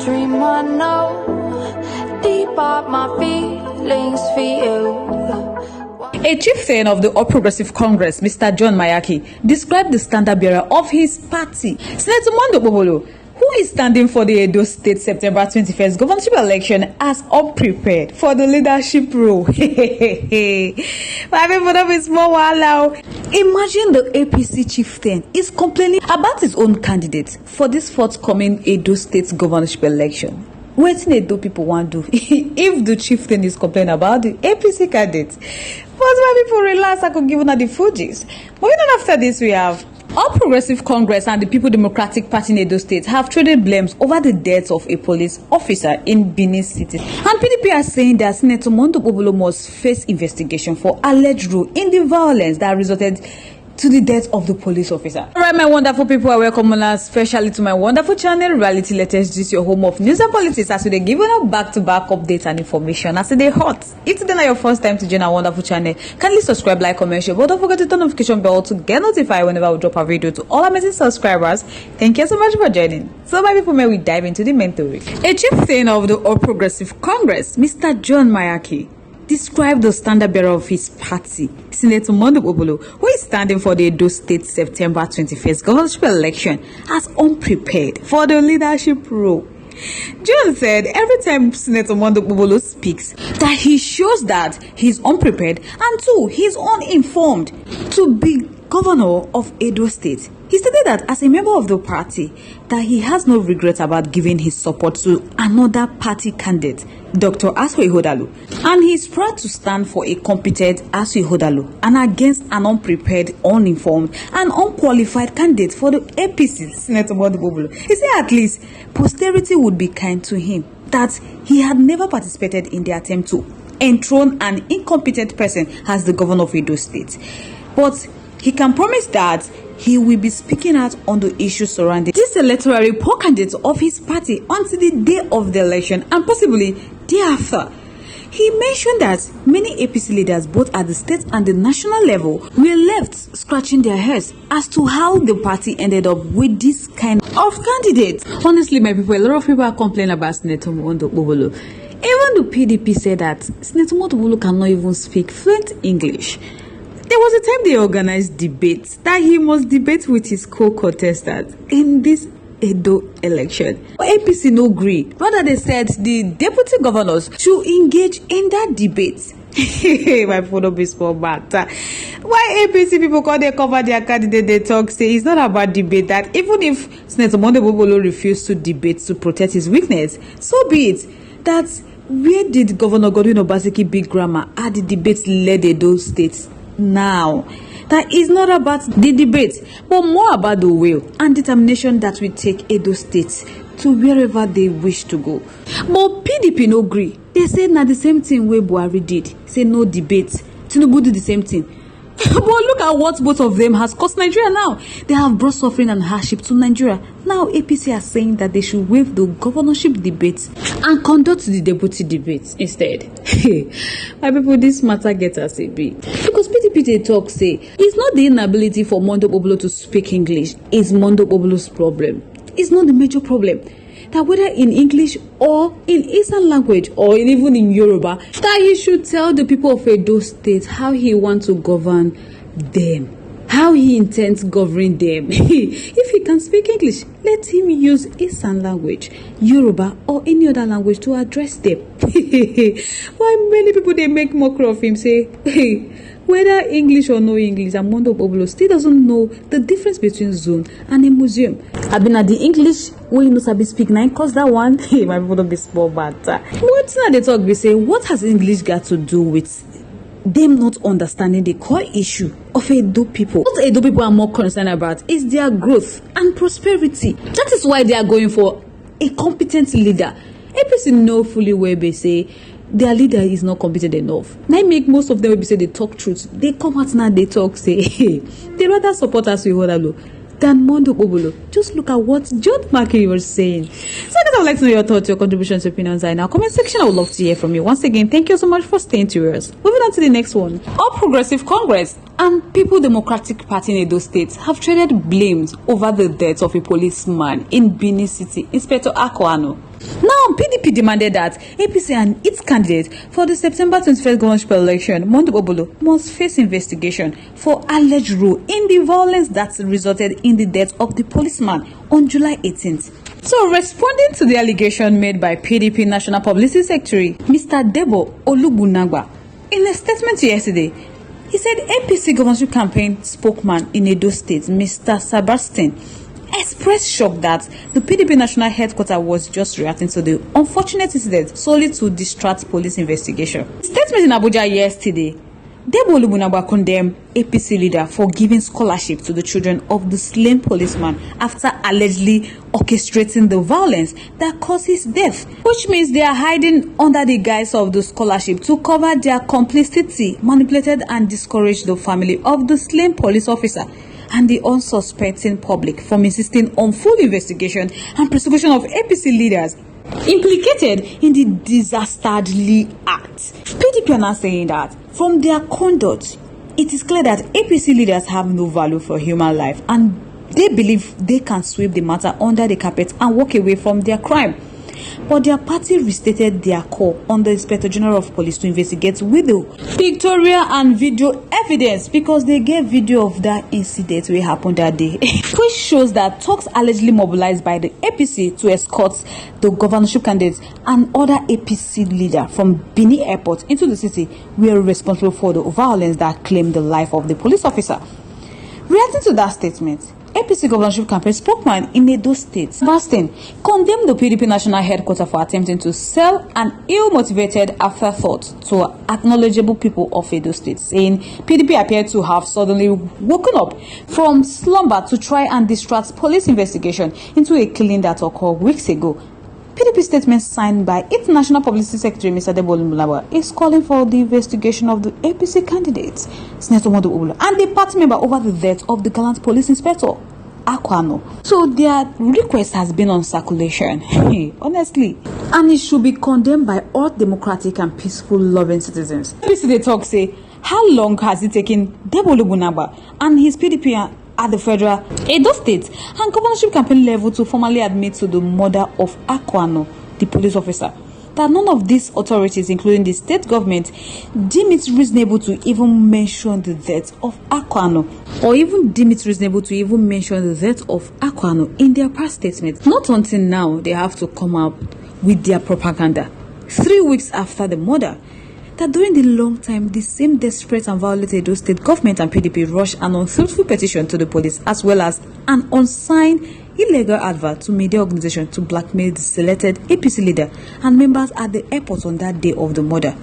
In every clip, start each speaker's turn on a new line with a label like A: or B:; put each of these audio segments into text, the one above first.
A: dream I know, deep up my feelings for you.
B: A chieftain of the All Progressive Congress, Mr. John Mayaki, described the standard bearer of his party, Senator Mondo Bobolo, who is standing for the Edo State September 21st governorship election, as unprepared for the leadership role. My people don't be small while. Imagine the APC chieftain is complaining about his own candidate for this forthcoming Edo State governorship election. What Edo people want to do if the chieftain is complaining about the APC candidate? But my people relax, I could give them the Fugees. Moving on after this, we have All Progressive Congress and the People Democratic Party in Edo State have traded blames over the death of a police officer in Benin City. And PDP are saying that Senator Mondo Bobolo must face investigation for alleged role in the violence that resulted to the death of the police officer. Alright, my wonderful people, I welcome you especially to my wonderful channel, Reality Latest. This is your home of news and politics, as they give you back-to-back updates and information as they hot. If today is your first time to join our wonderful channel, kindly subscribe, like, comment, share, but don't forget to turn notification bell to get notified whenever we drop a video. To all amazing subscribers, thank you so much for joining. So my people, may we dive into the main topic. A chieftain of the All Progressive Congress, Mr. John Mayaki, described the standard bearer of his party, Senator Mondo Bobolo, who is standing for the Edo State September 21st governorship election, as unprepared for the leadership role. John said every time Senator Mondo Bobolo speaks, that he shows that he's unprepared and too, he's uninformed to be governor of Edo State. He stated that as a member of the party, that he has no regret about giving his support to another party candidate, Dr. RI0USLY, and he is proud to stand for a competent RI0USLY and against an unprepared, uninformed, and unqualified candidate for the APC, Senator Mondo Bobolo. He said at least posterity would be kind to him, that he had never participated in the attempt to enthrone an incompetent person as the governor of Edo State. But he can promise that he will be speaking out on the issues surrounding this electoral poor candidate of his party until the day of the election and possibly thereafter. He mentioned that many APC leaders, both at the state and the national level, were left scratching their heads as to how the party ended up with this kind of candidate. Honestly, my people, a lot of people are complaining about Senator Mondo Bobolo. Even the PDP said that Senator Mondo Bobolo cannot even speak fluent English. There was a time they organized debates that he must debate with his co-contestants in this Edo election. But APC no agree. Rather, they said the deputy governors should engage in that debate. My photo be small matter. Why APC people call they cover their candidate, they talk, say it's not about debate, that even if Senator Mondo Bobolo refused to debate to protect his weakness, so be it. That where did Governor Godwin Obaseki big grammar at the debates led Edo State? Now, that is not about the debate, but more about the will and determination that will take Edo State to wherever they wish to go. But PDP no agree. They say now the same thing where Buhari did. Say no debate. Tinubu did the same thing. But look at what both of them has cost Nigeria now. They have brought suffering and hardship to Nigeria. Now APC are saying that they should waive the governorship debates and conduct the deputy debates instead. My people, this matter gets us a bit. Because PDP they talk say, it's not the inability for Mondo Bobolo to speak English is Mondo Bobolo's problem. It's not the major problem. That whether in English or in Eastern language or even in Yoruba, that he should tell the people of Edo State how he wants to govern them, how he intends governing them. If he can speak English, let him use Eastern language, Yoruba or any other language to address them. Why many people they make mockery of him, say, whether English or no English, and Mondo Bobolo still doesn't know the difference between zone and a museum. I've been at the English when you know sabi speak 9 cause that one. Hey, my people don't be small matter. What's now they talk be say, what has English got to do with them not understanding the core issue of Edo people? What Edo people are more concerned about is their growth and prosperity. That is why they are going for a competent leader. APC know fully well they say their leader is not competent enough. Now make most of them will be say they talk truth. They come out now, they talk, say, hey, they rather support us with RI0USLY than Mondo Bobolo. Just look at what John Mayaki was saying. So I would like to know your thoughts, your contributions, opinions in our comment section. I would love to hear from you. Once again, thank you so much for staying to us. Moving on to the next one. All Progressive Congress and People Democratic Party in Edo State have traded blames over the death of a policeman in Benin City, Inspector Akwano. Now, PDP demanded that APC and its candidate for the September 21st governorship election, Mondo Obolo, must face investigation for alleged role in the violence that resulted in the death of the policeman on July 18th. So, responding to the allegation made by PDP National Publicity Secretary, Mr. Debo Olugbunagba, in a statement yesterday, he said APC governorship campaign spokesman in Edo State, Mr. Sebastian, expressed shock that the PDP national headquarters was just reacting to the unfortunate incident solely to distract police investigation. Statement in Abuja yesterday, Debo Olugbunagba condemned APC leader for giving scholarship to the children of the slain policeman after allegedly orchestrating the violence that caused his death, which means they are hiding under the guise of the scholarship to cover their complicity, manipulated and discouraged the family of the slain police officer and the unsuspecting public from insisting on full investigation and prosecution of APC leaders implicated in the dastardly act. PDP are now saying that from their conduct, it is clear that APC leaders have no value for human life and they believe they can sweep the matter under the carpet and walk away from their crime. But their party restated their call on the Inspector General of Police to investigate with the pictorial and video evidence because they gave video of that incident which happened that day, which shows that talks allegedly mobilized by the APC to escort the governorship candidates and other APC leader from Benin Airport into the city were responsible for the violence that claimed the life of the police officer. Reacting to that statement, APC governorship campaign spokesman in Edo State, Sebastian, condemned the PDP national headquarters for attempting to sell an ill-motivated afterthought to acknowledgeable people of Edo State, saying PDP appeared to have suddenly woken up from slumber to try and distract police investigation into a killing that occurred weeks ago. PDP statement signed by its National Publicity Secretary, Mr. Debo Olugbunagba, is calling for the investigation of the APC candidates, Senator Mondo Obolo, and the party member over the death of the gallant police inspector, Akwano. So their request has been on circulation, honestly, and it should be condemned by all democratic and peaceful loving citizens. APC they talk say, how long has it taken Debo Olugbunagba and his PDP at the federal, Edo State, and governorship campaign level to formally admit to the murder of Akwano, the police officer, that none of these authorities, including the state government, deem it reasonable to even mention the death of Akwano, or even deem it reasonable to even mention the death of Akwano in their past statements. Not until now they have to come up with their propaganda 3 weeks after the murder, that during the long time, the same desperate and violent Edo State government and PDP rushed an untruthful petition to the police as well as an unsigned illegal advert to media organization to blackmail the selected APC leader and members at the airport on that day of the murder.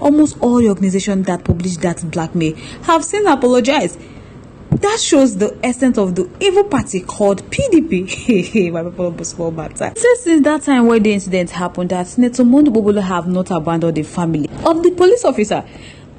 B: Almost all the organizations that published that blackmail have since apologized. That shows the essence of the evil party called PDP. My people of small matter. Since that time where the incident happened, that Senator Mondo Obolo have not abandoned the family of the police officer,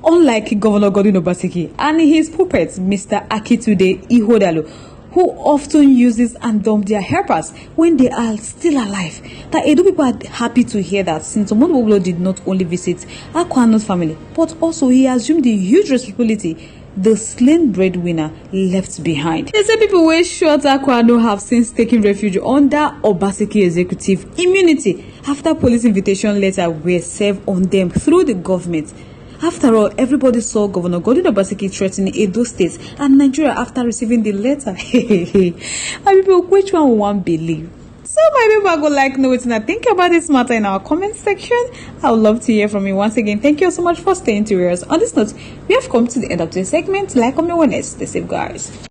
B: unlike Governor Godwin Obaseki and his puppets, Mr. Akitude Ihodalo, who often uses and dump their helpers when they are still alive. That Edo people are happy to hear that Senator Mondo Obolo did not only visit Akwano's family, but also he assumed the huge responsibility the slain breadwinner left behind. They say people who shot Akwano have since taken refuge under Obaseki executive immunity after police invitation letter were served on them through the government. After all, everybody saw Governor Godwin Obaseki threatening Edo State and Nigeria after receiving the letter. My people, which one will one believe? So my people are going to know what I think about this matter in our comment section. I would love to hear from you once again. Thank you so much for staying to us. On this note, we have come to the end of today's segment. Like, comment, stay safe, guys.